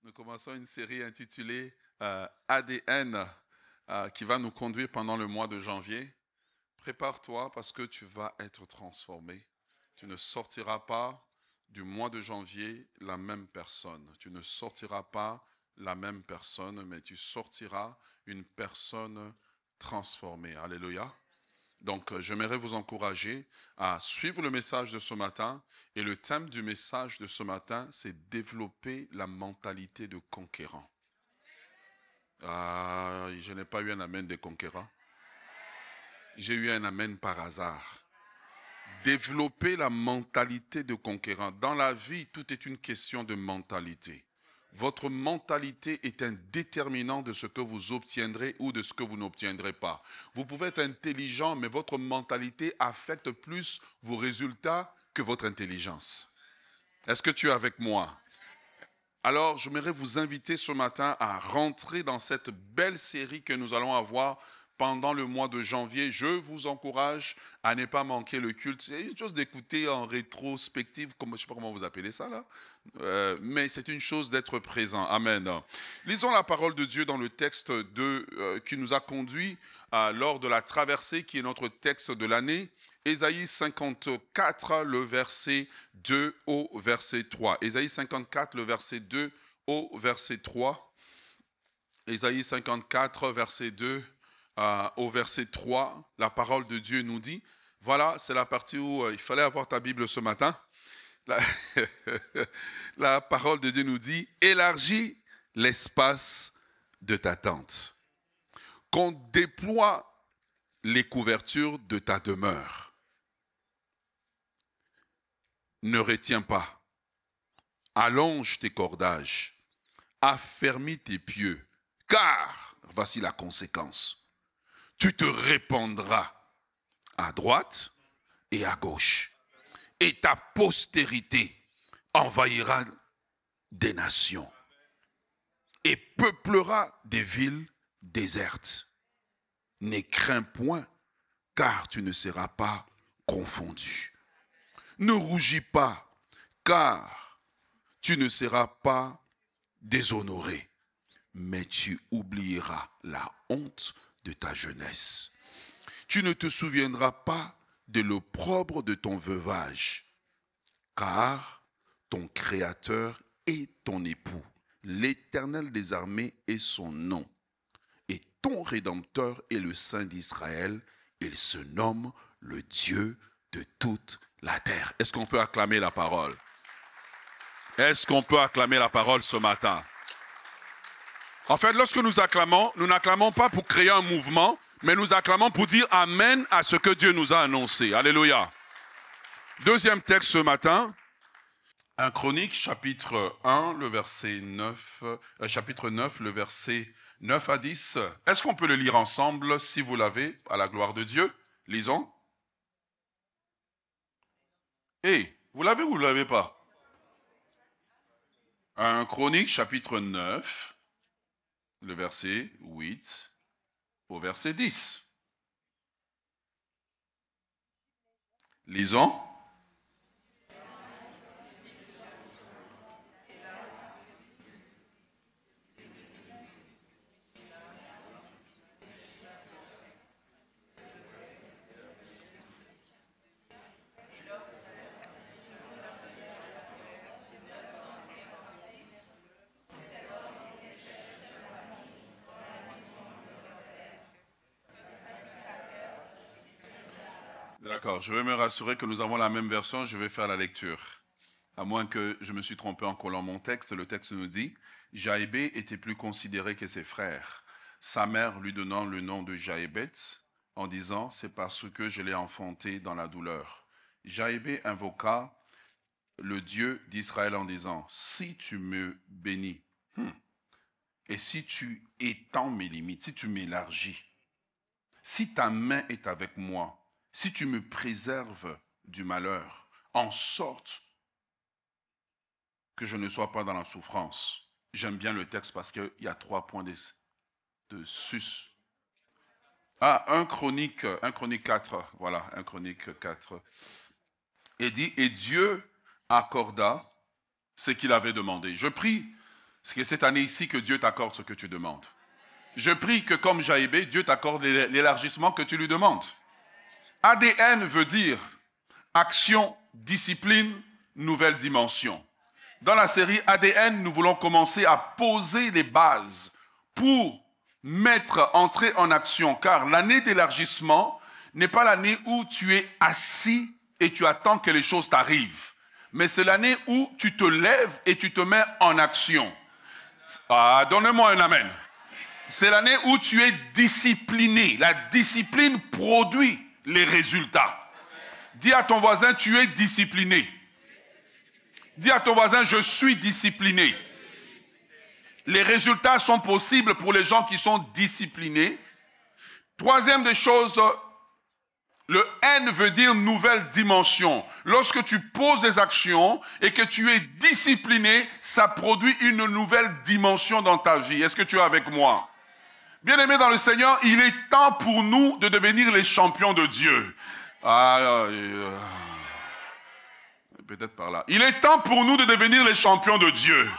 Nous commençons une série intitulée ADN qui va nous conduire pendant le mois de janvier. Prépare-toi parce que tu vas être transformé. Tu ne sortiras pas du mois de janvier la même personne. Tu ne sortiras pas la même personne, mais tu sortiras une personne transformée. Alléluia. Donc, j'aimerais vous encourager à suivre le message de ce matin. Et le thème du message de ce matin, c'est développer la mentalité de conquérant. Ah, je n'ai pas eu un amen des conquérants. J'ai eu un amen par hasard. Développer la mentalité de conquérant. Dans la vie, tout est une question de mentalité. Votre mentalité est un déterminant de ce que vous obtiendrez ou de ce que vous n'obtiendrez pas. Vous pouvez être intelligent, mais votre mentalité affecte plus vos résultats que votre intelligence. Est-ce que tu es avec moi? Alors, j'aimerais vous inviter ce matin à rentrer dans cette belle série que nous allons avoir pendant le mois de janvier. Je vous encourage à ne pas manquer le culte. C'est une chose d'écouter en rétrospective, comme, je ne sais pas comment vous appelez ça là, mais c'est une chose d'être présent. Amen. Lisons la parole de Dieu dans le texte qui nous a conduit lors de la traversée, qui est notre texte de l'année. Ésaïe 54, le verset 2 au verset 3. Ésaïe 54, le verset 2 au verset 3. Ésaïe 54, verset 2 au verset 3. La parole de Dieu nous dit, voilà, c'est la partie où il fallait avoir ta Bible ce matin. La parole de Dieu nous dit, élargis l'espace de ta tente, qu'on déploie les couvertures de ta demeure. Ne retiens pas, allonge tes cordages, affermis tes pieux, car, voici la conséquence, tu te répandras à droite et à gauche, et ta postérité envahira des nations et peuplera des villes désertes. Ne crains point, car tu ne seras pas confondu. Ne rougis pas, car tu ne seras pas déshonoré, mais tu oublieras la honte de ta jeunesse. Tu ne te souviendras pas de l'opprobre de ton veuvage, car ton Créateur est ton époux, l'Éternel des armées est son nom, et ton Rédempteur est le Saint d'Israël, il se nomme le Dieu de toute la terre. Est-ce qu'on peut acclamer la parole? Est-ce qu'on peut acclamer la parole ce matin? En fait, lorsque nous acclamons, nous n'acclamons pas pour créer un mouvement, mais nous acclamons pour dire Amen à ce que Dieu nous a annoncé. Alléluia. Deuxième texte ce matin, 1 Chronique, chapitre 1, le verset 9, chapitre 9, le verset 9 à 10. Est-ce qu'on peut le lire ensemble, si vous l'avez, à la gloire de Dieu? Lisons. Vous l'avez ou vous ne l'avez pas? 1 Chronique, chapitre 9, le verset 8 au verset 10. Lisons. D'accord, je vais me rassurer que nous avons la même version, je vais faire la lecture. À moins que je me suis trompé en collant mon texte, le texte nous dit « Jaébé était plus considéré que ses frères, sa mère lui donnant le nom de Jaébet, en disant « C'est parce que je l'ai enfanté dans la douleur ». Jaébé invoqua le Dieu d'Israël en disant « Si tu me bénis, et si tu étends mes limites, si tu m'élargis, si ta main est avec moi, si tu me préserves du malheur, en sorte que je ne sois pas dans la souffrance. » J'aime bien le texte parce qu'il y a 3 points de sus. 1 Chronique 4, voilà, 1 Chronique 4. Et dit, et Dieu accorda ce qu'il avait demandé. Je prie C'est que cette année ici, que Dieu t'accorde ce que tu demandes. Je prie que comme Jaïbé, Dieu t'accorde l'élargissement que tu lui demandes. ADN veut dire action, discipline, nouvelle dimension. Dans la série ADN, nous voulons commencer à poser les bases pour entrer en action. Car l'année d'élargissement n'est pas l'année où tu es assis et tu attends que les choses t'arrivent. Mais c'est l'année où tu te lèves et tu te mets en action. Ah, donnez-moi un amen. C'est l'année où tu es discipliné. La discipline produit les résultats. Dis à ton voisin, tu es discipliné. Dis à ton voisin, je suis discipliné. Les résultats sont possibles pour les gens qui sont disciplinés. Troisième des choses, le N veut dire nouvelle dimension. Lorsque tu poses des actions et que tu es discipliné, ça produit une nouvelle dimension dans ta vie. Est-ce que tu es avec moi? Bien-aimés dans le Seigneur, il est temps pour nous de devenir les champions de Dieu. Peut-être par là. Il est temps pour nous de devenir les champions de Dieu.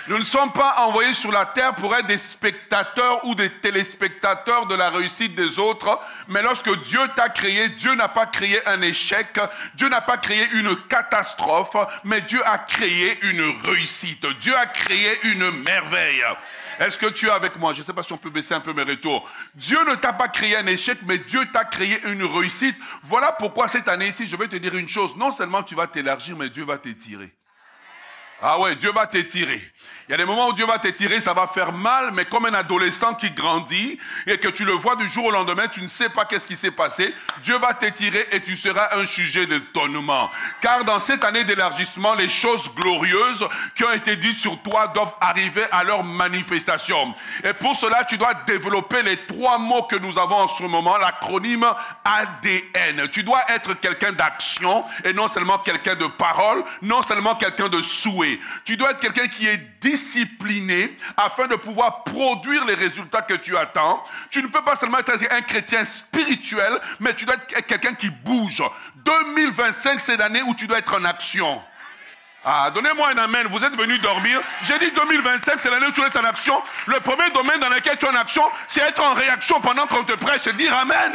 Nous ne sommes pas envoyés sur la terre pour être des spectateurs ou des téléspectateurs de la réussite des autres, mais lorsque Dieu t'a créé, Dieu n'a pas créé un échec, Dieu n'a pas créé une catastrophe, mais Dieu a créé une réussite, Dieu a créé une merveille. Est-ce que tu es avec moi? Je ne sais pas si on peut baisser un peu mes retours. Dieu ne t'a pas créé un échec, mais Dieu t'a créé une réussite. Voilà pourquoi cette année-ci, je vais te dire une chose. Non seulement tu vas t'élargir, mais Dieu va t'étirer. Ah ouais, Dieu va t'étirer. Il y a des moments où Dieu va t'étirer, ça va faire mal, mais comme un adolescent qui grandit et que tu le vois du jour au lendemain, tu ne sais pas qu'est-ce qui s'est passé. Dieu va t'étirer et tu seras un sujet d'étonnement. Car dans cette année d'élargissement, les choses glorieuses qui ont été dites sur toi doivent arriver à leur manifestation. Et pour cela, tu dois développer les 3 mots que nous avons en ce moment, l'acronyme ADN. Tu dois être quelqu'un d'action et non seulement quelqu'un de parole, non seulement quelqu'un de souhait. Tu dois être quelqu'un qui est discipliné afin de pouvoir produire les résultats que tu attends. Tu ne peux pas seulement être un chrétien spirituel, mais tu dois être quelqu'un qui bouge. 2025, c'est l'année où tu dois être en action. Ah, donnez-moi un amen. Vous êtes venus dormir. J'ai dit 2025, c'est l'année où tu dois être en action. Le premier domaine dans lequel tu es en action, c'est être en réaction pendant qu'on te prêche et dire amen.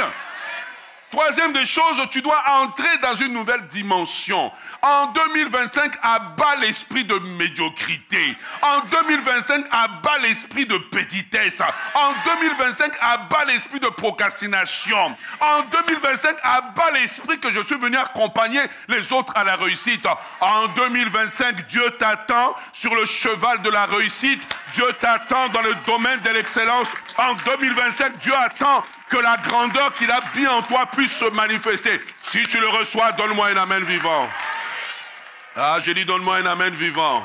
Troisième des choses, tu dois entrer dans une nouvelle dimension. En 2025, abat l'esprit de médiocrité. En 2025, abat l'esprit de petitesse. En 2025, abat l'esprit de procrastination. En 2025, abat l'esprit que je suis venu accompagner les autres à la réussite. En 2025, Dieu t'attend sur le cheval de la réussite. Dieu t'attend dans le domaine de l'excellence. En 2025, Dieu attend que la grandeur qu'il a mis en toi puisse se manifester. Si tu le reçois, donne-moi un amen vivant. Ah, j'ai dit donne-moi un amen vivant.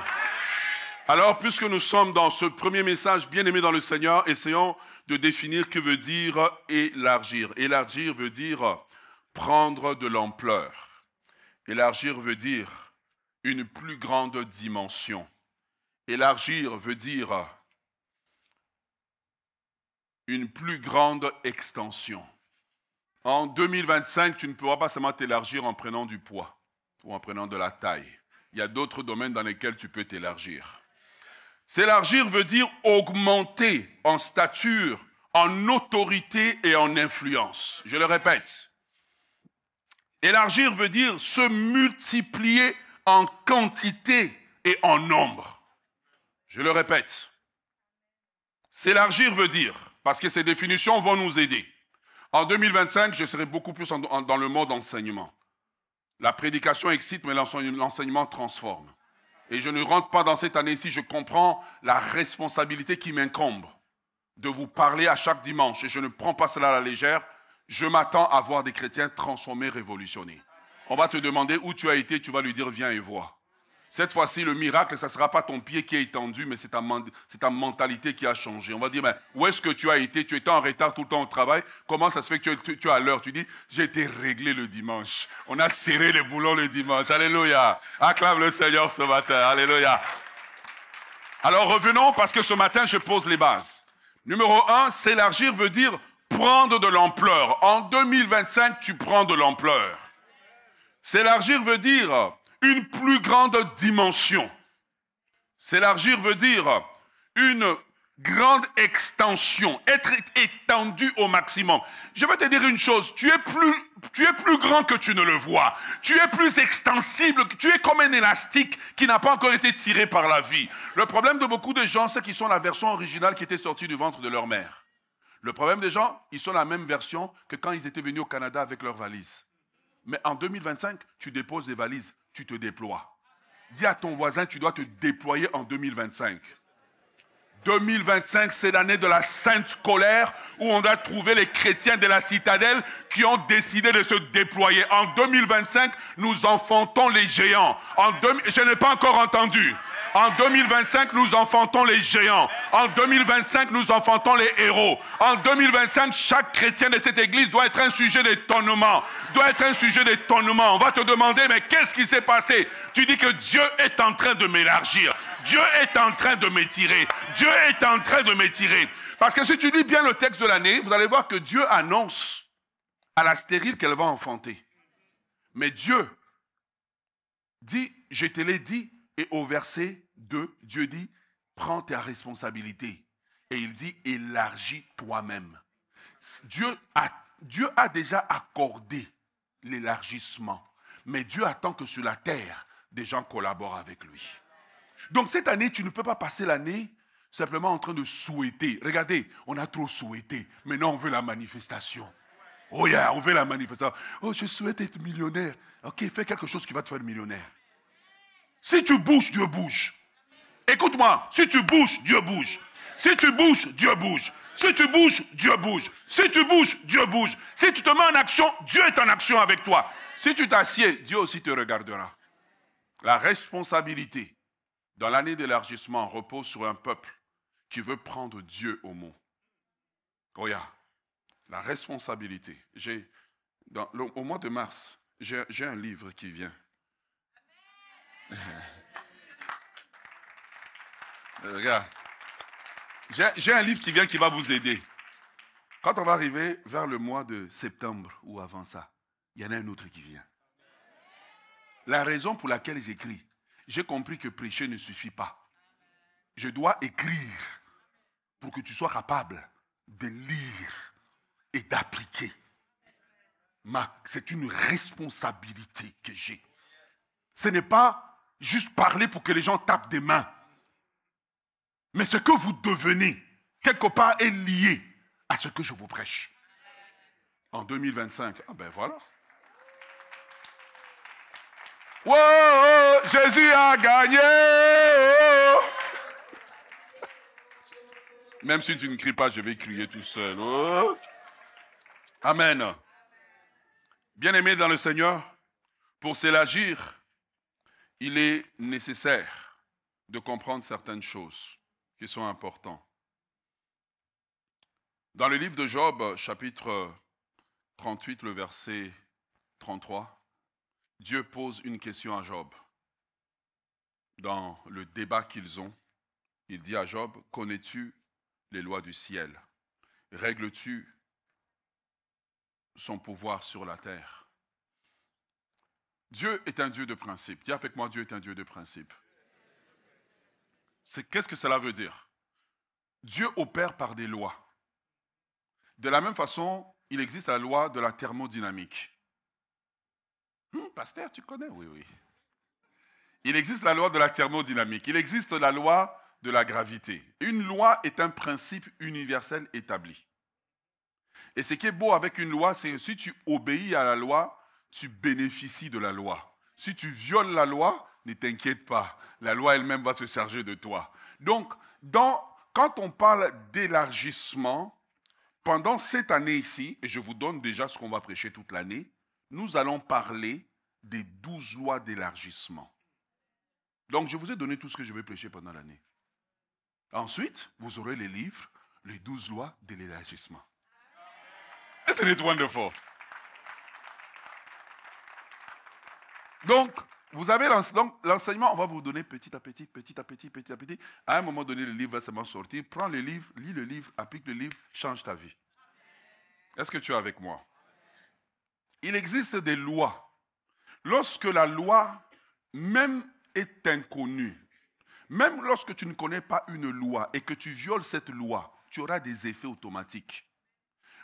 Alors, puisque nous sommes dans ce premier message, bien-aimé dans le Seigneur, essayons de définir que veut dire élargir. Élargir veut dire prendre de l'ampleur. Élargir veut dire une plus grande dimension. Élargir veut dire une plus grande extension. En 2025, tu ne pourras pas seulement t'élargir en prenant du poids ou en prenant de la taille. Il y a d'autres domaines dans lesquels tu peux t'élargir. S'élargir veut dire augmenter en stature, en autorité et en influence. Je le répète. Élargir veut dire se multiplier en quantité et en nombre. Je le répète. S'élargir veut dire, parce que ces définitions vont nous aider. En 2025, je serai beaucoup plus dans le mode enseignement. La prédication excite, mais l'enseignement transforme. Et je ne rentre pas dans cette année-ci, je comprends la responsabilité qui m'incombe de vous parler à chaque dimanche. Et je ne prends pas cela à la légère. Je m'attends à voir des chrétiens transformés, révolutionnés. On va te demander où tu as été, tu vas lui dire viens et vois. Cette fois-ci, le miracle, ça ne sera pas ton pied qui est étendu, mais c'est ta mentalité qui a changé. On va dire, mais où est-ce que tu as été? Tu étais en retard tout le temps au travail. Comment ça se fait que tu es à l'heure? Tu dis, j'ai été réglé le dimanche. On a serré les boulons le dimanche. Alléluia. Acclame le Seigneur ce matin. Alléluia. Alors revenons, parce que ce matin, je pose les bases. Numéro 1, s'élargir veut dire prendre de l'ampleur. En 2025, tu prends de l'ampleur. S'élargir veut dire une plus grande dimension. S'élargir veut dire une grande extension, être étendu au maximum. Je vais te dire une chose, tu es plus grand que tu ne le vois. Tu es plus extensible, tu es comme un élastique qui n'a pas encore été tiré par la vie. Le problème de beaucoup de gens, c'est qu'ils sont la version originale qui était sortie du ventre de leur mère. Le problème des gens, ils sont la même version que quand ils étaient venus au Canada avec leurs valises. Mais en 2025, tu déposes les valises, tu te déploies. Dis à ton voisin, tu dois te déployer en 2025. 2025, c'est l'année de la sainte colère où on a trouvé les chrétiens de la citadelle qui ont décidé de se déployer. En 2025, nous enfantons les géants. Je n'ai pas encore entendu. En 2025, nous enfantons les géants. En 2025, nous enfantons les héros. En 2025, chaque chrétien de cette église doit être un sujet d'étonnement. Doit être un sujet d'étonnement. On va te demander, mais qu'est-ce qui s'est passé? Tu dis que Dieu est en train de m'élargir. Dieu est en train de m'étirer. Dieu est en train de m'étirer. Parce que si tu lis bien le texte de l'année, vous allez voir que Dieu annonce à la stérile qu'elle va enfanter. Mais Dieu dit, je te l'ai dit, et au verset 2, Dieu dit, prends ta responsabilité. Et il dit, élargis toi-même. Dieu a déjà accordé l'élargissement. Mais Dieu attend que sur la terre, des gens collaborent avec lui. Donc cette année, tu ne peux pas passer l'année simplement en train de souhaiter. Regardez, on a trop souhaité. Maintenant, on veut la manifestation. Oh yeah, on veut la manifestation. Oh, je souhaite être millionnaire. Ok, fais quelque chose qui va te faire millionnaire. Si tu bouges, Dieu bouge. Écoute-moi, si tu bouges, Dieu bouge. Si tu bouges, Dieu bouge. Si tu bouges, Dieu bouge. Si tu bouges, Dieu bouge. Si tu te mets en action, Dieu est en action avec toi. Si tu t'assieds, Dieu aussi te regardera. La responsabilité dans l'année d'élargissement repose sur un peuple qui veut prendre Dieu au mot. Oh yeah. La responsabilité. Au mois de mars, j'ai un livre qui vient. Regarde. J'ai un livre qui vient qui va vous aider. Quand on va arriver vers le mois de septembre ou avant ça, il y en a un autre qui vient. La raison pour laquelle j'écris, j'ai compris que prêcher ne suffit pas. Je dois écrire pour que tu sois capable de lire et d'appliquer. C'est une responsabilité que j'ai. Ce n'est pas juste parler pour que les gens tapent des mains. Mais ce que vous devenez, quelque part, est lié à ce que je vous prêche. En 2025, ben voilà. Wow, Jésus a gagné. Oh. Même si tu ne cries pas, je vais crier tout seul. Oh. Amen. Bien-aimés dans le Seigneur, pour s'élargir, il est nécessaire de comprendre certaines choses qui sont importantes. Dans le livre de Job, chapitre 38, le verset 33, Dieu pose une question à Job. Dans le débat qu'ils ont, il dit à Job, connais-tu les lois du ciel? Règles-tu son pouvoir sur la terre? Dieu est un Dieu de principe. Dis avec moi, Dieu est un Dieu de principe. Qu'est-ce que cela veut dire? Dieu opère par des lois. De la même façon, il existe la loi de la thermodynamique. Pasteur, tu connais? Oui, oui. Il existe la loi de la thermodynamique. Il existe la loi de la gravité. Une loi est un principe universel établi. Et ce qui est beau avec une loi, c'est que si tu obéis à la loi, tu bénéficies de la loi. Si tu violes la loi, ne t'inquiète pas. La loi elle-même va se charger de toi. Donc, quand on parle d'élargissement, pendant cette année ici, et je vous donne déjà ce qu'on va prêcher toute l'année, nous allons parler des 12 lois d'élargissement. Donc, je vous ai donné tout ce que je vais prêcher pendant l'année. Ensuite, vous aurez les livres, les 12 lois de l'élargissement. Isn't it wonderful? Donc, vous avez l'enseignement, on va vous donner petit à petit, petit à petit, petit à petit. À un moment donné, le livre va seulement sortir. Prends le livre, lis le livre, applique le livre, change ta vie. Est-ce que tu es avec moi? Il existe des lois. Lorsque la loi même est inconnue, Même lorsque tu ne connais pas une loi et que tu violes cette loi, tu auras des effets automatiques.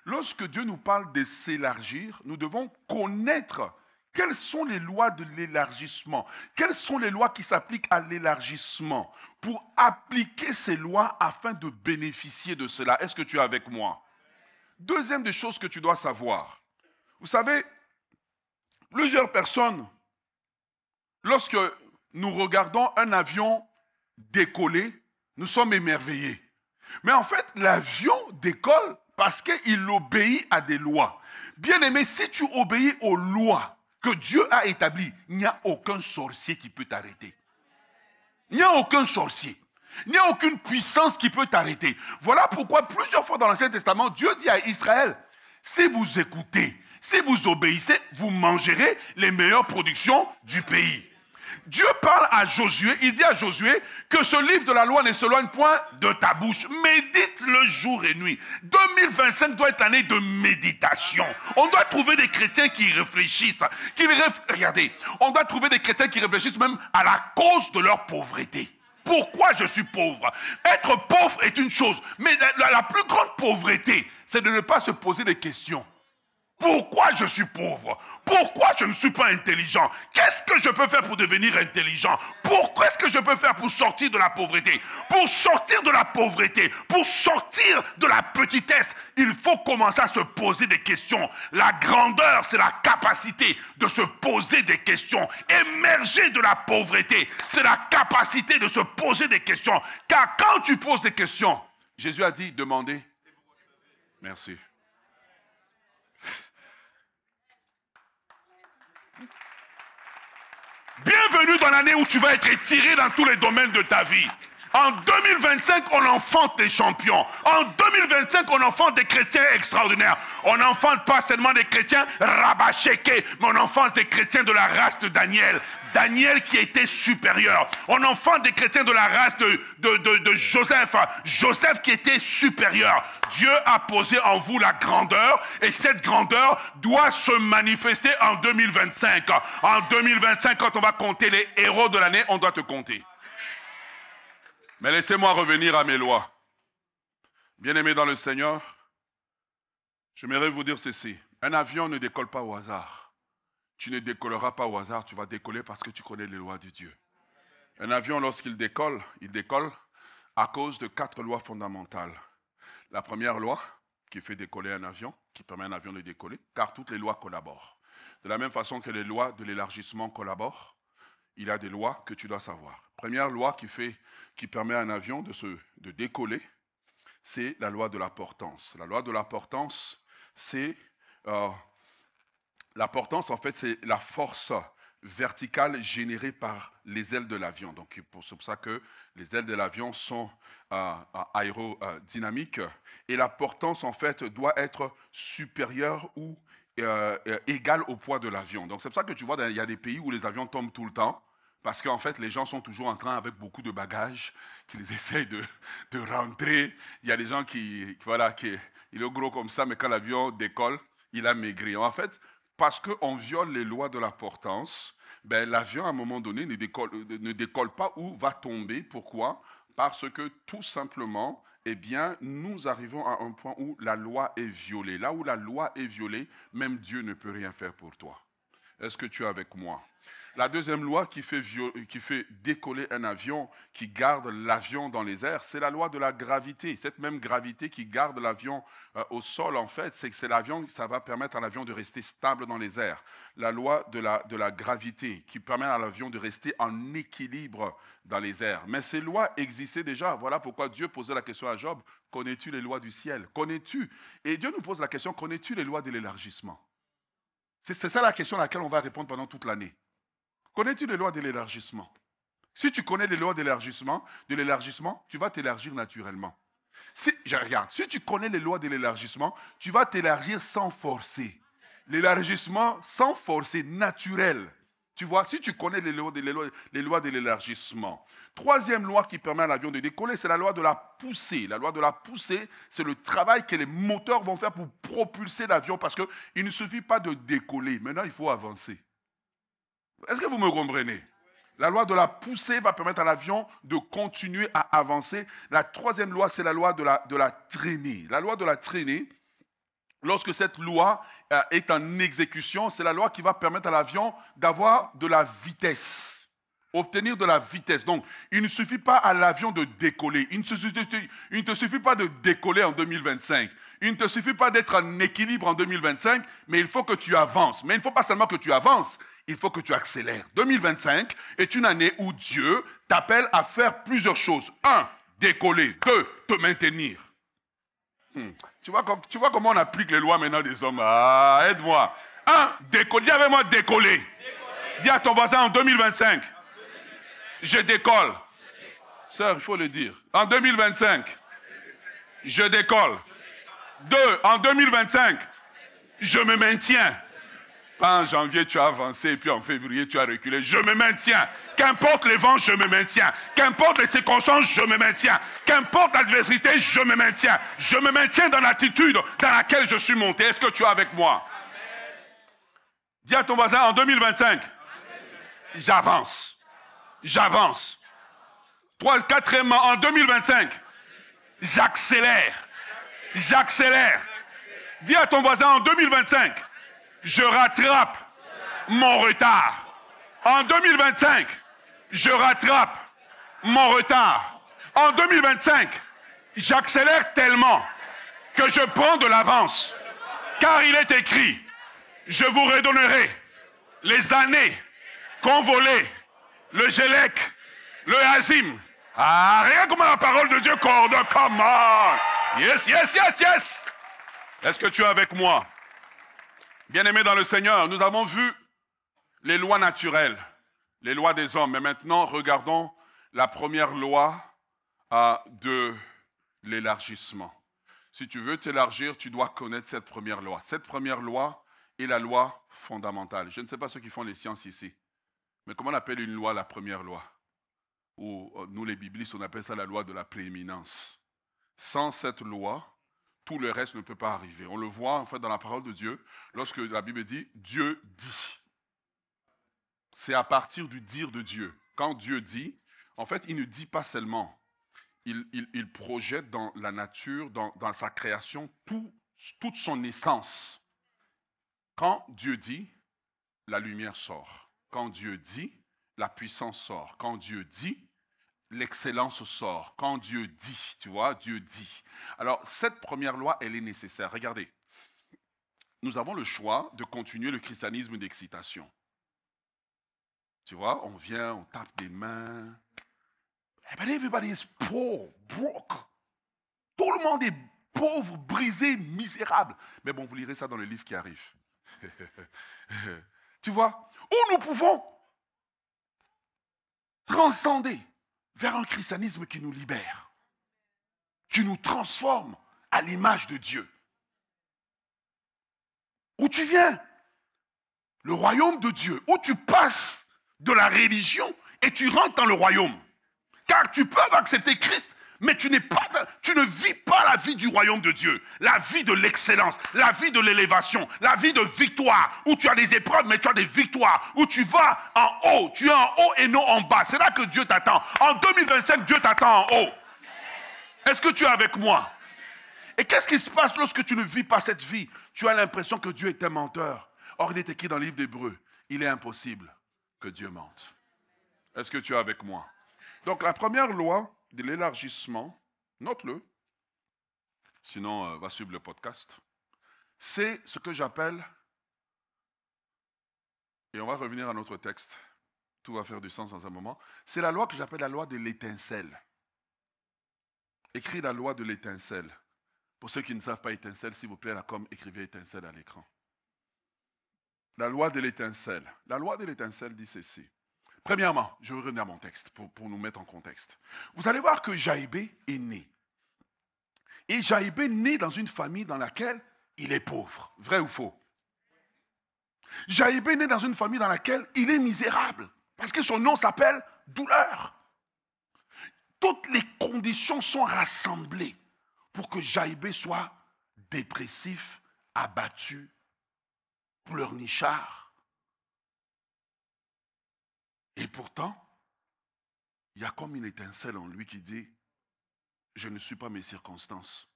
Lorsque Dieu nous parle de s'élargir, nous devons connaître quelles sont les lois de l'élargissement, quelles sont les lois qui s'appliquent à l'élargissement pour appliquer ces lois afin de bénéficier de cela. Est-ce que tu es avec moi? Deuxième des choses que tu dois savoir. Vous savez, plusieurs personnes, lorsque nous regardons un avion décoller, nous sommes émerveillés. Mais en fait, l'avion décolle parce qu'il obéit à des lois. Bien-aimé, si tu obéis aux lois que Dieu a établies, il n'y a aucun sorcier qui peut t'arrêter. Il n'y a aucun sorcier. Il n'y a aucune puissance qui peut t'arrêter. Voilà pourquoi plusieurs fois dans l'Ancien Testament, Dieu dit à Israël, si vous écoutez, si vous obéissez, vous mangerez les meilleures productions du pays. Dieu parle à Josué, il dit à Josué que ce livre de la loi ne s'éloigne point de ta bouche. Médite-le jour et nuit. 2025 doit être l'année de méditation. On doit trouver des chrétiens qui réfléchissent. Regardez, on doit trouver des chrétiens qui réfléchissent même à la cause de leur pauvreté. Pourquoi je suis pauvre? Être pauvre est une chose, mais la plus grande pauvreté, c'est de ne pas se poser des questions. Pourquoi je suis pauvre? Pourquoi je ne suis pas intelligent? Qu'est-ce que je peux faire pour devenir intelligent? Pourquoi est-ce que je peux faire pour sortir de la pauvreté? Pour sortir de la pauvreté, pour sortir de la petitesse, il faut commencer à se poser des questions. La grandeur, c'est la capacité de se poser des questions. Émerger de la pauvreté, c'est la capacité de se poser des questions. Car quand tu poses des questions, Jésus a dit, demandez. Merci. Bienvenue dans l'année où tu vas être étiré dans tous les domaines de ta vie. En 2025, on enfante des champions. En 2025, on enfante des chrétiens extraordinaires. On n'enfante pas seulement des chrétiens rabachekés, mais on enfante des chrétiens de la race de Daniel. Daniel qui était supérieur. On enfante des chrétiens de la race de Joseph. Joseph qui était supérieur. Dieu a posé en vous la grandeur et cette grandeur doit se manifester en 2025. En 2025, quand on va compter les héros de l'année, on doit te compter. Mais laissez-moi revenir à mes lois. Bien-aimés dans le Seigneur, j'aimerais vous dire ceci. Un avion ne décolle pas au hasard. Tu ne décolleras pas au hasard, tu vas décoller parce que tu connais les lois de Dieu. Un avion, lorsqu'il décolle, il décolle à cause de 4 lois fondamentales. La première loi qui fait décoller un avion, qui permet à un avion de décoller, car toutes les lois collaborent. De la même façon que les lois de l'élargissement collaborent, il y a des lois que tu dois savoir. Première loi qui permet à un avion de décoller, c'est la loi de la portance. La loi de la portance, c'est la portance, en fait, c'est la force verticale générée par les ailes de l'avion. Donc, c'est pour ça que les ailes de l'avion sont aérodynamiques. Et la portance, en fait, doit être supérieure ou égale au poids de l'avion. Donc, c'est pour ça que tu vois, il y a des pays où les avions tombent tout le temps. Parce qu'en fait, les gens sont toujours en train, avec beaucoup de bagages, qu'ils essayent de rentrer. Il y a des gens il est gros comme ça, mais quand l'avion décolle, il a maigri. En fait, parce qu'on viole les lois de la portance, l'avion, à un moment donné, ne décolle pas ou va tomber. Pourquoi? Parce que, tout simplement, nous arrivons à un point où la loi est violée. Là où la loi est violée, même Dieu ne peut rien faire pour toi. Est-ce que tu es avec moi? La deuxième loi qui fait décoller un avion, qui garde l'avion dans les airs, c'est la loi de la gravité. Cette même gravité qui garde l'avion au sol, en fait, c'est que ça va permettre à l'avion de rester stable dans les airs. La loi de la gravité qui permet à l'avion de rester en équilibre dans les airs. Mais ces lois existaient déjà. Voilà pourquoi Dieu posait la question à Job, connais-tu les lois du ciel? Connais-tu? Et Dieu nous pose la question, connais-tu les lois de l'élargissement? C'est ça la question à laquelle on va répondre pendant toute l'année. Connais-tu les lois de l'élargissement? Si tu connais les lois de l'élargissement, tu vas t'élargir naturellement. Si tu connais les lois de l'élargissement, tu vas t'élargir sans forcer. L'élargissement sans forcer, naturel. Tu vois, si tu connais les lois de l'élargissement. Troisième loi qui permet à l'avion de décoller, c'est la loi de la poussée. La loi de la poussée, c'est le travail que les moteurs vont faire pour propulser l'avion parce qu'il ne suffit pas de décoller. Maintenant, il faut avancer. Est-ce que vous me comprenez? La loi de la poussée va permettre à l'avion de continuer à avancer. La troisième loi, c'est la loi de la traînée. La loi de la traînée, lorsque cette loi est en exécution, c'est la loi qui va permettre à l'avion d'avoir de la vitesse, obtenir de la vitesse. Donc, il ne suffit pas à l'avion de décoller. Il ne te suffit pas de décoller en 2025. Il ne te suffit pas d'être en équilibre en 2025, mais il faut que tu avances. Mais il ne faut pas seulement que tu avances, il faut que tu accélères. 2025 est une année où Dieu t'appelle à faire plusieurs choses. 1, décoller. 2, te maintenir. Tu vois comment on applique les lois maintenant des hommes. Ah, aide-moi. 1, décoller. Dis avec moi, décoller. Dis à ton voisin en 2025. Je décolle. Sœur, il faut le dire. En 2025, je décolle. 2, en 2025, je me maintiens. En janvier, tu as avancé, et puis en février, tu as reculé. Je me maintiens. Qu'importe les vents, je me maintiens. Qu'importe les circonstances, je me maintiens. Qu'importe l'adversité, je me maintiens. Je me maintiens dans l'attitude dans laquelle je suis monté. Est-ce que tu es avec moi? Dis à ton voisin, en 2025, j'avance. J'avance. Quatrièmement, en 2025, j'accélère. J'accélère. Dis à ton voisin, en 2025, je rattrape mon retard. En 2025, je rattrape mon retard. En 2025, j'accélère tellement que je prends de l'avance. Car il est écrit, je vous redonnerai les années qu'ont volé le Gélec, le Hazim. Ah, regarde comment la parole de Dieu coordonne. Come on. Yes, yes, yes, yes. Est-ce que tu es avec moi? Bien-aimés dans le Seigneur, nous avons vu les lois naturelles, les lois des hommes. Mais maintenant, regardons la première loi de l'élargissement. Si tu veux t'élargir, tu dois connaître cette première loi. Cette première loi est la loi fondamentale. Je ne sais pas ceux qui font les sciences ici, mais comment on appelle une loi la première loi? Ou nous les biblistes, on appelle ça la loi de la prééminence. Sans cette loi, tout le reste ne peut pas arriver. On le voit en fait dans la parole de Dieu, lorsque la Bible dit « Dieu dit ». C'est à partir du dire de Dieu. Quand Dieu dit, en fait, il ne dit pas seulement. Il projette dans la nature, dans sa création, toute son essence. Quand Dieu dit, la lumière sort. Quand Dieu dit, la puissance sort. Quand Dieu dit, l'excellence sort. Quand Dieu dit, tu vois, Dieu dit. Alors, cette première loi, elle est nécessaire. Regardez, nous avons le choix de continuer le christianisme d'excitation. Tu vois, on vient, on tape des mains. But everybody is poor, broke. Tout le monde est pauvre, brisé, misérable. Mais bon, vous lirez ça dans le livre qui arrive. Tu vois, où nous pouvons transcender vers un christianisme qui nous libère, qui nous transforme à l'image de Dieu. Où tu viens, le royaume de Dieu, où tu passes de la religion et tu rentres dans le royaume. Car tu peux accepter Christ, mais tu ne vis pas la vie du royaume de Dieu, la vie de l'excellence, la vie de l'élévation, la vie de victoire, où tu as des épreuves, mais tu as des victoires, où tu vas en haut, tu es en haut et non en bas. C'est là que Dieu t'attend. En 2025, Dieu t'attend en haut. Est-ce que tu es avec moi? Et qu'est-ce qui se passe lorsque tu ne vis pas cette vie? Tu as l'impression que Dieu est un menteur. Or, il est écrit dans le livre d'Hébreux, il est impossible que Dieu mente. Est-ce que tu es avec moi? Donc, la première loi de l'élargissement, note-le, sinon va suivre le podcast, c'est ce que j'appelle, et on va revenir à notre texte, tout va faire du sens dans un moment, c'est la loi que j'appelle la loi de l'étincelle. Écris la loi de l'étincelle. Pour ceux qui ne savent pas étincelle, s'il vous plaît, la com, écrivez étincelle à l'écran. La loi de l'étincelle. La loi de l'étincelle dit ceci. Premièrement, je vais revenir à mon texte pour nous mettre en contexte. Vous allez voir que Jaïbé est né. Et Jaïbé naît dans une famille dans laquelle il est pauvre. Vrai ou faux? Jaïbé naît dans une famille dans laquelle il est misérable. Parce que son nom s'appelle douleur. Toutes les conditions sont rassemblées pour que Jaïbé soit dépressif, abattu, pleurnichard. Et pourtant, il y a comme une étincelle en lui qui dit, je ne suis pas mes circonstances.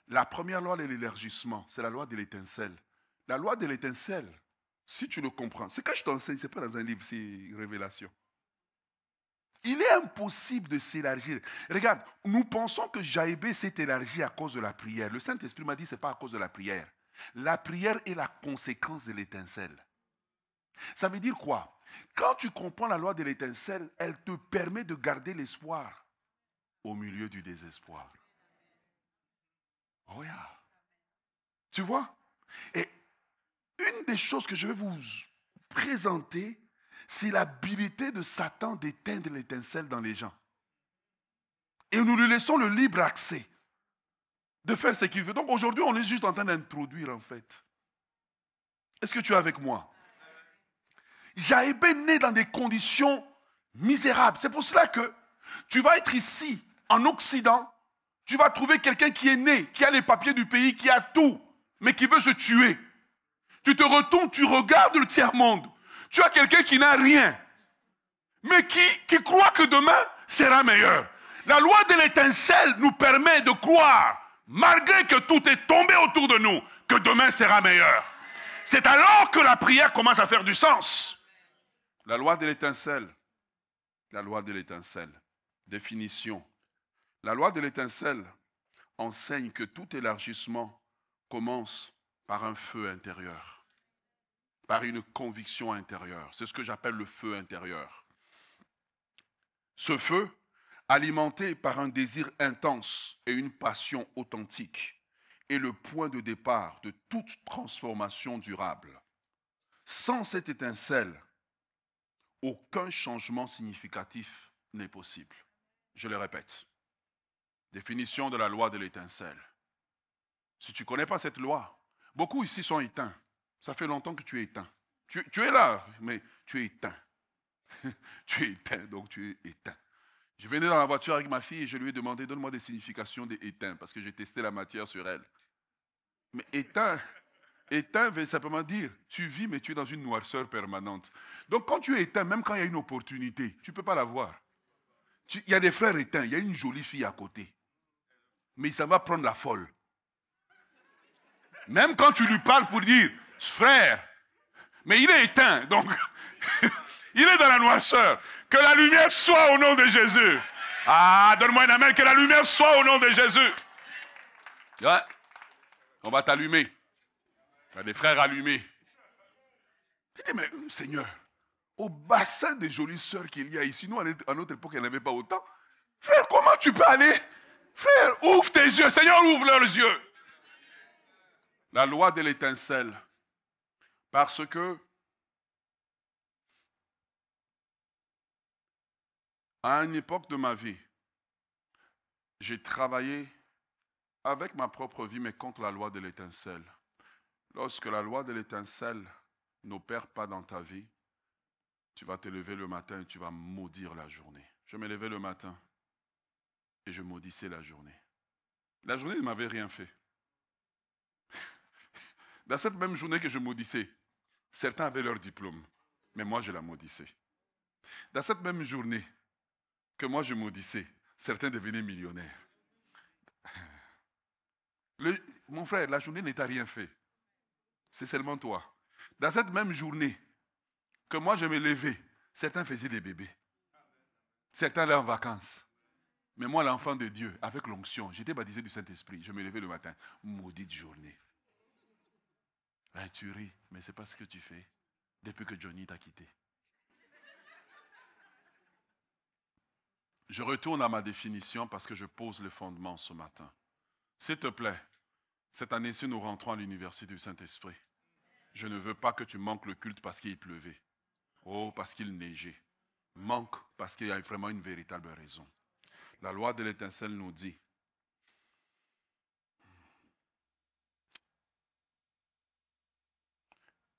La première loi de l'élargissement, c'est la loi de l'étincelle. La loi de l'étincelle, si tu le comprends, c'est quand je t'enseigne, ce n'est pas dans un livre, c'est une révélation. Il est impossible de s'élargir. Regarde, nous pensons que Jaïbé s'est élargi à cause de la prière. Le Saint-Esprit m'a dit que ce n'est pas à cause de la prière. La prière est la conséquence de l'étincelle. Ça veut dire quoi? Quand tu comprends la loi de l'étincelle, elle te permet de garder l'espoir au milieu du désespoir. Oh yeah. Tu vois? Et une des choses que je vais vous présenter, c'est l'habilité de Satan d'éteindre l'étincelle dans les gens. Et nous lui laissons le libre accès de faire ce qu'il veut. Donc aujourd'hui, on est juste en train d'introduire en fait. Est-ce que tu es avec moi? Jaïbé naît dans des conditions misérables. C'est pour cela que tu vas être ici, en Occident, tu vas trouver quelqu'un qui est né, qui a les papiers du pays, qui a tout, mais qui veut se tuer. Tu te retournes, tu regardes le tiers-monde. Tu as quelqu'un qui n'a rien, mais qui croit que demain sera meilleur. La loi de l'étincelle nous permet de croire, malgré que tout est tombé autour de nous, que demain sera meilleur. C'est alors que la prière commence à faire du sens. La loi de l'étincelle. La loi de l'étincelle. Définition. La loi de l'étincelle enseigne que tout élargissement commence par un feu intérieur, par une conviction intérieure. C'est ce que j'appelle le feu intérieur. Ce feu, alimenté par un désir intense et une passion authentique, est le point de départ de toute transformation durable. Sans cette étincelle, aucun changement significatif n'est possible. Je le répète. Définition de la loi de l'étincelle. Si tu ne connais pas cette loi, beaucoup ici sont éteints. Ça fait longtemps que tu es éteint. Tu es là, mais tu es éteint. Tu es éteint, donc tu es éteint. Je venais dans la voiture avec ma fille et je lui ai demandé, donne-moi des significations des éteints, parce que j'ai testé la matière sur elle. Mais éteint veut simplement dire, tu vis, mais tu es dans une noirceur permanente. Donc quand tu es éteint, même quand il y a une opportunité, tu ne peux pas la voir. Il y a des frères éteints, il y a une jolie fille à côté. Mais ça va prendre la folle. Même quand tu lui parles pour dire, frère, mais il est éteint, donc il est dans la noirceur. Que la lumière soit au nom de Jésus. Ah, donne-moi un amen, que la lumière soit au nom de Jésus. Ouais. On va t'allumer. Tu as des frères allumés. Je dis, mais Seigneur, au bassin des jolies sœurs qu'il y a ici, nous, à notre époque, il n'y en avait pas autant. Frère, comment tu peux aller? Frère, ouvre tes yeux. Seigneur, ouvre leurs yeux. La loi de l'étincelle. Parce que, à une époque de ma vie, j'ai travaillé avec ma propre vie, mais contre la loi de l'étincelle. Lorsque la loi de l'étincelle n'opère pas dans ta vie, tu vas te lever le matin et tu vas maudire la journée. Je me levais le matin et je maudissais la journée. La journée ne m'avait rien fait. Dans cette même journée que je maudissais, certains avaient leur diplôme, mais moi je la maudissais. Dans cette même journée que moi je maudissais, certains devenaient millionnaires. Mon frère, la journée ne t'a rien fait. C'est seulement toi. Dans cette même journée que moi je me levais, certains faisaient des bébés. Certains allaient en vacances. Mais moi, l'enfant de Dieu, avec l'onction, j'étais baptisé du Saint-Esprit. Je me levais le matin. Maudite journée. Ben, tu ris, mais ce n'est pas ce que tu fais depuis que Johnny t'a quitté. Je retourne à ma définition parce que je pose le fondement ce matin. S'il te plaît, cette année-ci, nous rentrons à l'université du Saint-Esprit. Je ne veux pas que tu manques le culte parce qu'il pleuvait. Oh, parce qu'il neigeait. Manque parce qu'il y a vraiment une véritable raison. La loi de l'étincelle nous dit,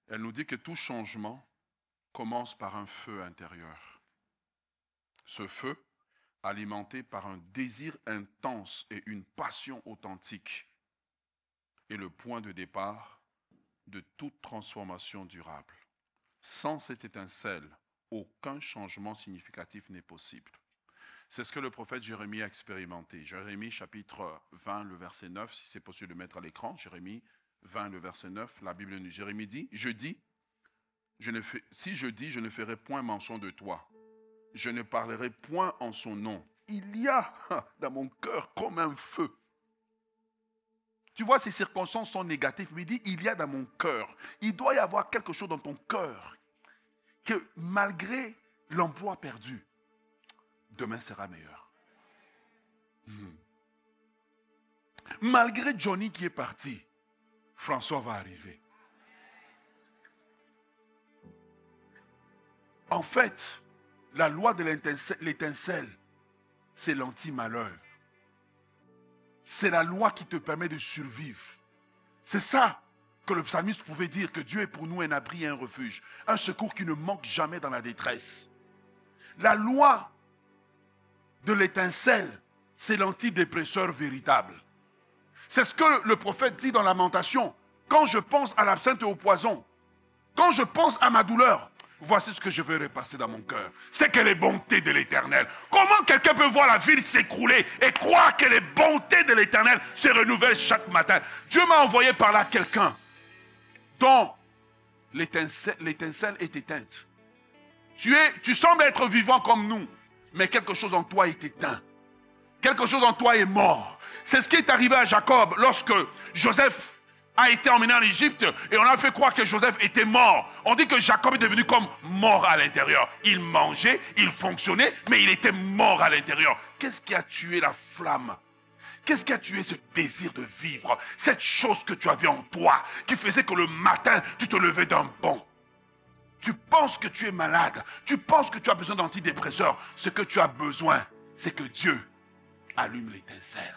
elle nous dit que tout changement commence par un feu intérieur. Ce feu, alimenté par un désir intense et une passion authentique, est le point de départ de toute transformation durable. Sans cette étincelle, aucun changement significatif n'est possible. C'est ce que le prophète Jérémie a expérimenté. Jérémie chapitre 20, le verset 9, si c'est possible de mettre à l'écran. Jérémie 20, le verset 9, la Bible nous Jérémie dit, si je dis, je ne ferai point mention de toi. Je ne parlerai point en son nom. Il y a dans mon cœur comme un feu. Tu vois, ces circonstances sont négatives. Mais il dit, il y a dans mon cœur. Il doit y avoir quelque chose dans ton cœur que malgré l'emploi perdu, demain sera meilleur. Malgré Johnny qui est parti, François va arriver. En fait, la loi de l'étincelle, c'est l'anti-malheur. C'est la loi qui te permet de survivre. C'est ça que le psalmiste pouvait dire, que Dieu est pour nous un abri et un refuge, un secours qui ne manque jamais dans la détresse. La loi de l'étincelle, c'est l'antidépresseur véritable. C'est ce que le prophète dit dans Lamentation. Quand je pense à l'absinthe et au poison, quand je pense à ma douleur, voici ce que je vais repasser dans mon cœur. C'est que les bontés de l'Éternel. Comment quelqu'un peut voir la ville s'écrouler et croire que les bontés de l'Éternel se renouvellent chaque matin? Dieu m'a envoyé par là quelqu'un dont l'étincelle est éteinte. Tu sembles être vivant comme nous, mais quelque chose en toi est éteint. Quelque chose en toi est mort. C'est ce qui est arrivé à Jacob lorsque Joseph a été emmené en Égypte et on a fait croire que Joseph était mort. On dit que Jacob est devenu comme mort à l'intérieur. Il mangeait, il fonctionnait, mais il était mort à l'intérieur. Qu'est-ce qui a tué la flamme? Qu'est-ce qui a tué ce désir de vivre? Cette chose que tu avais en toi, qui faisait que le matin, tu te levais d'un bond. Tu penses que tu es malade, tu penses que tu as besoin d'antidépresseurs. Ce que tu as besoin, c'est que Dieu allume l'étincelle.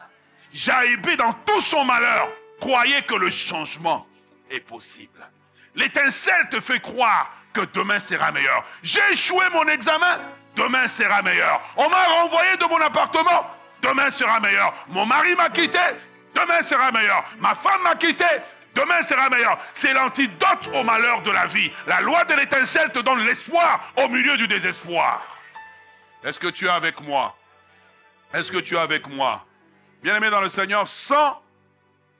Jaïbé, dans tout son malheur, croyait que le changement est possible. L'étincelle te fait croire que demain sera meilleur. J'ai échoué mon examen, demain sera meilleur. On m'a renvoyé de mon appartement, demain sera meilleur. Mon mari m'a quitté, demain sera meilleur. Ma femme m'a quitté, demain sera meilleur. C'est l'antidote au malheur de la vie. La loi de l'étincelle te donne l'espoir au milieu du désespoir. Est-ce que tu es avec moi? Est-ce que tu es avec moi? Bien-aimé dans le Seigneur, sans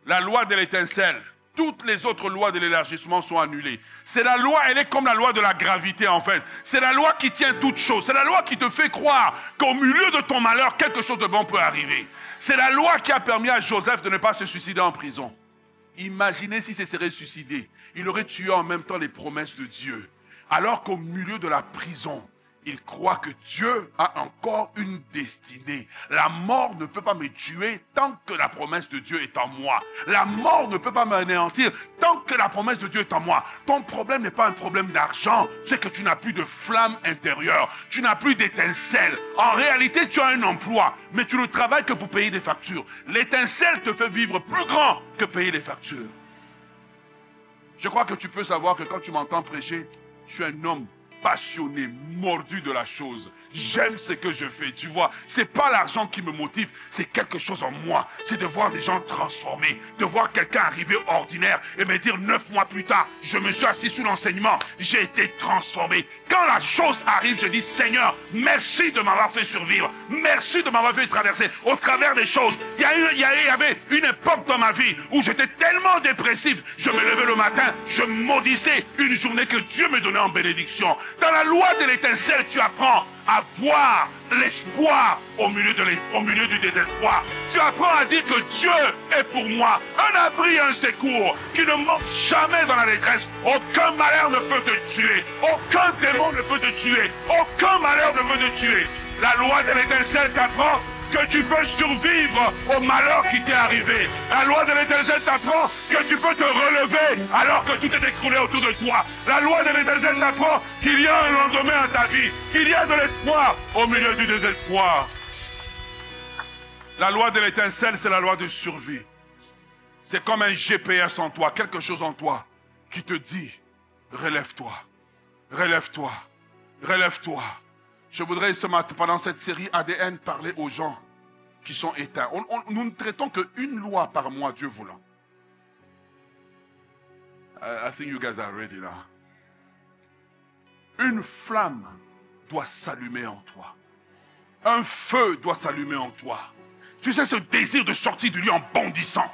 la loi de l'étincelle, toutes les autres lois de l'élargissement sont annulées. C'est la loi, elle est comme la loi de la gravité en fait. C'est la loi qui tient toutes choses. C'est la loi qui te fait croire qu'au milieu de ton malheur, quelque chose de bon peut arriver. C'est la loi qui a permis à Joseph de ne pas se suicider en prison. Imaginez s'il se serait suicidé. Il aurait tué en même temps les promesses de Dieu. Alors qu'au milieu de la prison, il croit que Dieu a encore une destinée. La mort ne peut pas me tuer tant que la promesse de Dieu est en moi. La mort ne peut pas m'anéantir tant que la promesse de Dieu est en moi. Ton problème n'est pas un problème d'argent, c'est que tu n'as plus de flamme intérieure, tu n'as plus d'étincelle. En réalité, tu as un emploi, mais tu ne travailles que pour payer des factures. L'étincelle te fait vivre plus grand que payer les factures. Je crois que tu peux savoir que quand tu m'entends prêcher, je suis un homme passionné, mordu de la chose. J'aime ce que je fais, tu vois. C'est pas l'argent qui me motive, c'est quelque chose en moi. C'est de voir des gens transformés, de voir quelqu'un arriver ordinaire et me dire 9 mois plus tard, je me suis assis sous l'enseignement, j'ai été transformé. Quand la chose arrive, je dis Seigneur, merci de m'avoir fait survivre, merci de m'avoir fait traverser au travers des choses. Il y avait une époque dans ma vie où j'étais tellement dépressif, je me levais le matin, je maudissais une journée que Dieu me donnait en bénédiction. Dans la loi de l'étincelle, tu apprends à voir l'espoir au milieu du désespoir. Tu apprends à dire que Dieu est pour moi un abri, un secours qui ne manque jamais dans la détresse. Aucun malheur ne peut te tuer. Aucun démon ne peut te tuer. Aucun malheur ne peut te tuer. La loi de l'étincelle t'apprend que tu peux survivre au malheur qui t'est arrivé. La loi de l'étincelle t'apprend que tu peux te relever alors que tout est écroulé autour de toi. La loi de l'étincelle t'apprend qu'il y a un lendemain à ta vie, qu'il y a de l'espoir au milieu du désespoir. La loi de l'étincelle, c'est la loi de survie. C'est comme un GPS en toi, quelque chose en toi qui te dit, relève-toi, relève-toi, relève-toi. Je voudrais ce matin, pendant cette série ADN, parler aux gens qui sont éteints. Nous ne traitons qu'une loi par mois, Dieu voulant. I think you guys are ready now. Une flamme doit s'allumer en toi. Un feu doit s'allumer en toi. Tu sais, ce désir de sortir du lit en bondissant.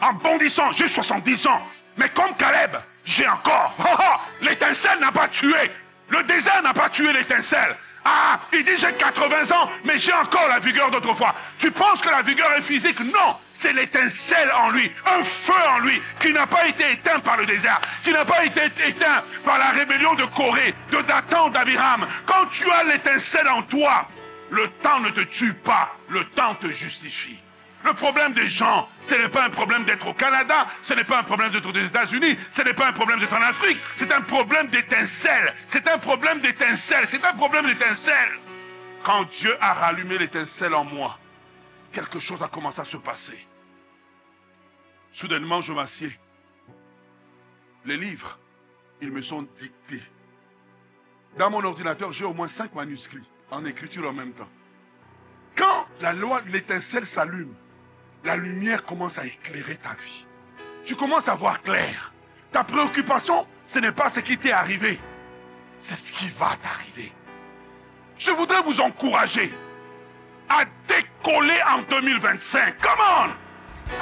En bondissant, j'ai 70 ans. Mais comme Caleb, j'ai encore. L'étincelle n'a pas tué. Le désert n'a pas tué l'étincelle. Ah, il dit j'ai 80 ans, mais j'ai encore la vigueur d'autrefois. Tu penses que la vigueur est physique? Non, c'est l'étincelle en lui, un feu en lui, qui n'a pas été éteint par le désert, qui n'a pas été éteint par la rébellion de Corée, de Dathan, d'Abiram. Quand tu as l'étincelle en toi, le temps ne te tue pas, le temps te justifie. Le problème des gens, ce n'est pas un problème d'être au Canada, ce n'est pas un problème d'être aux États-Unis, ce n'est pas un problème d'être en Afrique, c'est un problème d'étincelle, c'est un problème d'étincelle, c'est un problème d'étincelle. Quand Dieu a rallumé l'étincelle en moi, quelque chose a commencé à se passer. Soudainement, je m'assieds. Les livres, ils me sont dictés. Dans mon ordinateur, j'ai au moins 5 manuscrits en écriture en même temps. Quand la loi de l'étincelle s'allume, la lumière commence à éclairer ta vie. Tu commences à voir clair. Ta préoccupation, ce n'est pas ce qui t'est arrivé, c'est ce qui va t'arriver. Je voudrais vous encourager à décoller en 2025. Come on!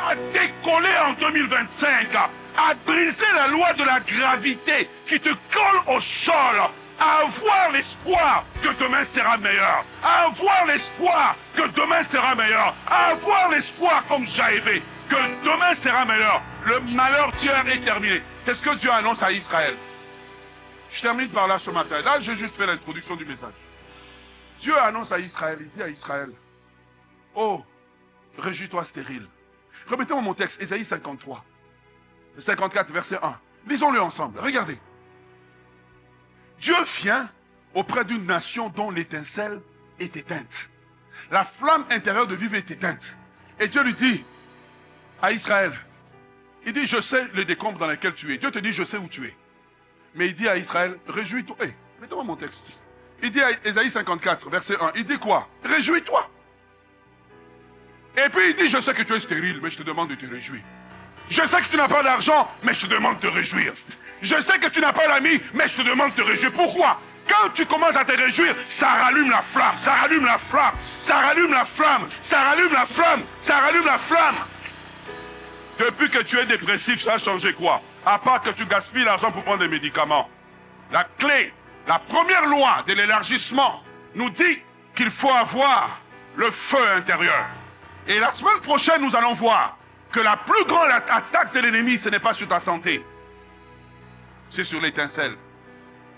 À décoller en 2025. À briser la loi de la gravité qui te colle au sol. À avoir l'espoir que demain sera meilleur. À avoir l'espoir que demain sera meilleur. À avoir l'espoir comme Jaébé que demain sera meilleur. Le malheur d'hier est terminé. C'est ce que Dieu annonce à Israël. Je termine par là ce matin. Là, j'ai juste fait l'introduction du message. Dieu annonce à Israël, il dit à Israël, oh, réjouis-toi stérile. Remettez-moi mon texte, Ésaïe 53, 54, verset 1. Lisons-le ensemble, regardez. Dieu vient auprès d'une nation dont l'étincelle est éteinte. La flamme intérieure de vivre est éteinte. Et Dieu lui dit à Israël, il dit, je sais les décombres dans lesquels tu es. Dieu te dit, je sais où tu es. Mais il dit à Israël, réjouis-toi. Hey, mettez-moi mon texte. Il dit à Ésaïe 54, verset 1, il dit quoi? Réjouis-toi. Et puis il dit, je sais que tu es stérile, mais je te demande de te réjouir. Je sais que tu n'as pas d'argent, mais je te demande de te réjouir. Je sais que tu n'as pas d'amis, mais je te demande de te réjouir. Pourquoi? Quand tu commences à te réjouir, ça rallume la flamme, ça rallume la flamme, ça rallume la flamme, ça rallume la flamme, ça rallume la flamme. Depuis que tu es dépressif, ça a changé quoi? À part que tu gaspilles l'argent pour prendre des médicaments. La clé, la première loi de l'élargissement nous dit qu'il faut avoir le feu intérieur. Et la semaine prochaine, nous allons voir que la plus grande attaque de l'ennemi, ce n'est pas sur ta santé. C'est sur l'étincelle.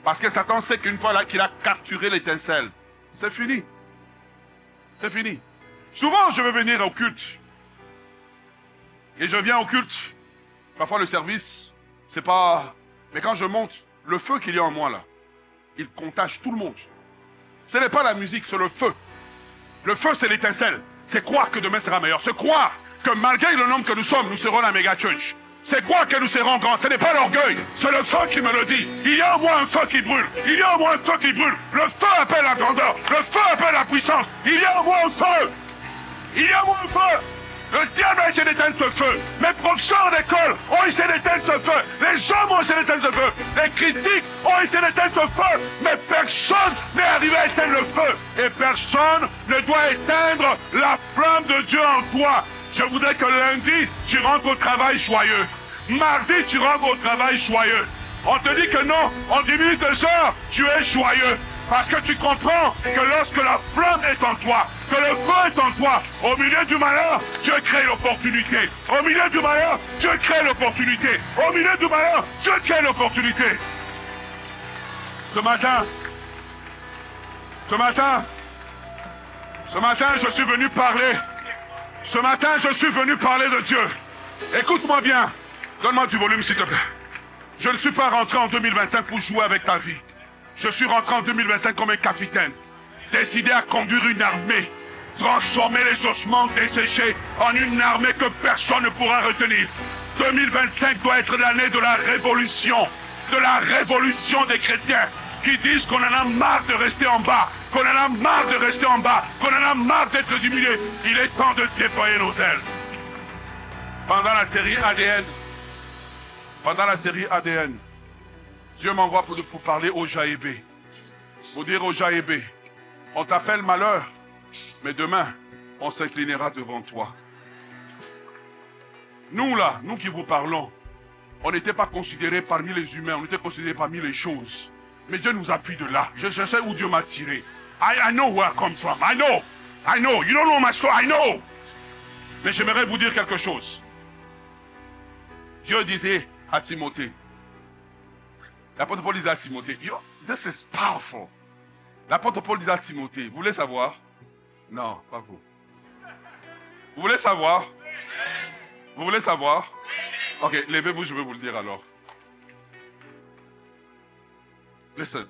Parce que Satan sait qu'une fois qu'il a capturé l'étincelle, c'est fini. C'est fini. Souvent, je vais venir au culte. Et je viens au culte. Parfois, le service, c'est pas... Mais quand je monte, le feu qu'il y a en moi, là, il contagie tout le monde. Ce n'est pas la musique, c'est le feu. Le feu, c'est l'étincelle. C'est croire que demain sera meilleur. C'est croire que malgré le nombre que nous sommes, nous serons la méga church. C'est croire que nous serons grands. Ce n'est pas l'orgueil, c'est le feu qui me le dit. Il y a au moins un feu qui brûle. Il y a au moins un feu qui brûle. Le feu appelle la grandeur. Le feu appelle la puissance. Il y a au moins un feu. Il y a au moins un feu. Le diable a essayé d'éteindre ce feu. Mes professeurs d'école ont essayé d'éteindre ce feu. Les hommes ont essayé d'éteindre ce feu. Les critiques ont essayé d'éteindre ce feu. Mais personne n'est arrivé à éteindre le feu. Et personne ne doit éteindre la flamme de Dieu en toi. Je voudrais que lundi, tu rentres au travail joyeux. Mardi, tu rentres au travail joyeux. On te dit que non, on diminue tes heures, tu es joyeux. Parce que tu comprends que lorsque la flamme est en toi, que le feu est en toi, au milieu du malheur, Dieu crée l'opportunité. Au milieu du malheur, Dieu crée l'opportunité. Au milieu du malheur, Dieu crée l'opportunité. Ce matin, je suis venu parler. Ce matin, je suis venu parler de Dieu. Écoute-moi bien. Donne-moi du volume, s'il te plaît. Je ne suis pas rentré en 2025 pour jouer avec ta vie. Je suis rentré en 2025 comme un capitaine, décidé à conduire une armée, transformer les ossements desséchés en une armée que personne ne pourra retenir. 2025 doit être l'année de la révolution des chrétiens qui disent qu'on en a marre de rester en bas, qu'on en a marre de rester en bas, qu'on en a marre d'être diminué. Il est temps de déployer nos ailes. Pendant la série ADN, Dieu m'envoie pour parler au Jaébé. Pour dire au Jaébé, On t'appelle malheur, mais demain, on s'inclinera devant toi. Nous là, nous qui vous parlons, on n'était pas considérés parmi les humains, on était considérés parmi les choses. Mais Dieu nous appuie de là. Je sais où Dieu m'a tiré. I know where I come from. I know. You don't know my story. I know. Mais j'aimerais vous dire quelque chose. Dieu disait à Timothée, l'apôtre Paul disait à Timothée, this is powerful. L'apôtre Paul disait à Timothée, vous voulez savoir? Non, pas vous. Vous voulez savoir? Vous voulez savoir? Ok, levez-vous, je vais vous le dire alors. Listen.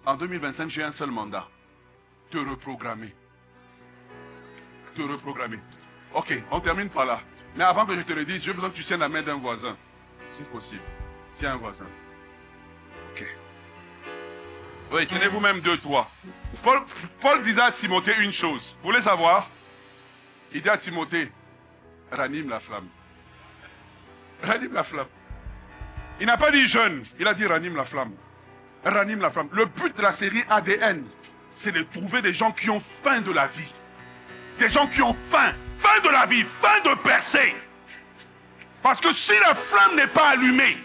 En 2025, j'ai un seul mandat. Te reprogrammer. Te reprogrammer. Ok, on termine par là. Mais avant que je te le dise, j'ai besoin que tu tiennes la main d'un voisin. Si possible. Tiens un voisin. Ok. Oui, tenez-vous même deux, toi. Paul disait à Timothée une chose. Vous voulez savoir? Il dit à Timothée, ranime la flamme. Ranime la flamme. Il n'a pas dit jeune, il a dit ranime la flamme. Ranime la flamme. Le but de la série ADN, c'est de trouver des gens qui ont faim de la vie. Des gens qui ont faim. Faim de la vie, faim de percer. Parce que si la flamme n'est pas allumée,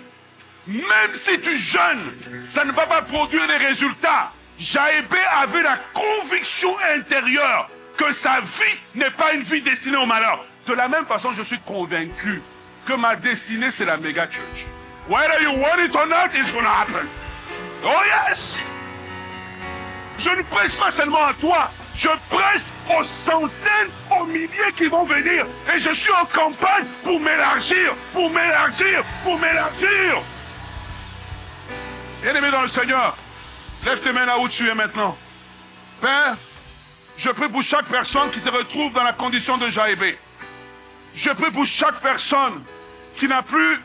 même si tu jeûnes, ça ne va pas produire les résultats. Jaébé avait la conviction intérieure que sa vie n'est pas une vie destinée au malheur. De la même façon, je suis convaincu que ma destinée, c'est la méga church. Whether you want it or not, it's going to happen. Oh yes! Je ne prêche pas seulement à toi, je prêche aux centaines, aux milliers qui vont venir. Et je suis en campagne pour m'élargir, pour m'élargir, pour m'élargir. Bien-aimé dans le Seigneur, lève tes mains là où tu es maintenant. Père, je prie pour chaque personne qui se retrouve dans la condition de Jaébé. Je prie pour chaque personne qui n'a plus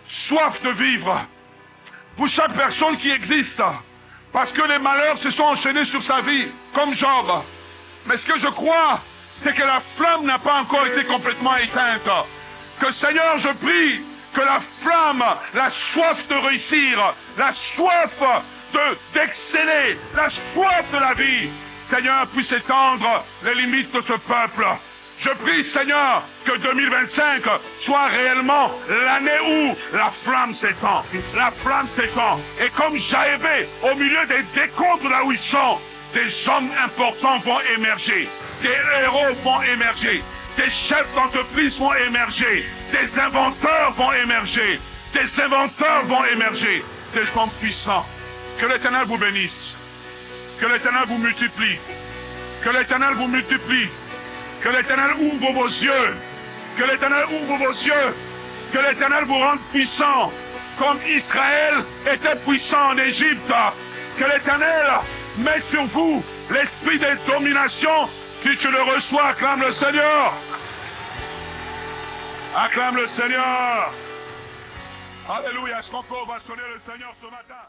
soif de vivre. Pour chaque personne qui existe. Parce que les malheurs se sont enchaînés sur sa vie, comme Job. Mais ce que je crois, c'est que la flamme n'a pas encore été complètement éteinte. Que Seigneur, je prie que la flamme, la soif de réussir, la soif d'exceller, la soif de la vie, Seigneur, puisse étendre les limites de ce peuple. Je prie, Seigneur, que 2025 soit réellement l'année où la flamme s'étend. La flamme s'étend. Et comme Jaébé, au milieu des décombres là où ils sont, des hommes importants vont émerger. Des héros vont émerger. Des chefs d'entreprise vont émerger. Des inventeurs vont émerger. Des inventeurs vont émerger. Des hommes puissants. Que l'Éternel vous bénisse. Que l'Éternel vous multiplie. Que l'Éternel vous multiplie. Que l'Éternel ouvre vos yeux. Que l'Éternel ouvre vos yeux. Que l'Éternel vous rende puissant. Comme Israël était puissant en Égypte. Que l'Éternel mette sur vous l'esprit de domination. Si tu le reçois, acclame le Seigneur. Acclame le Seigneur. Alléluia. Est-ce qu'on peut ovationner le Seigneur ce matin?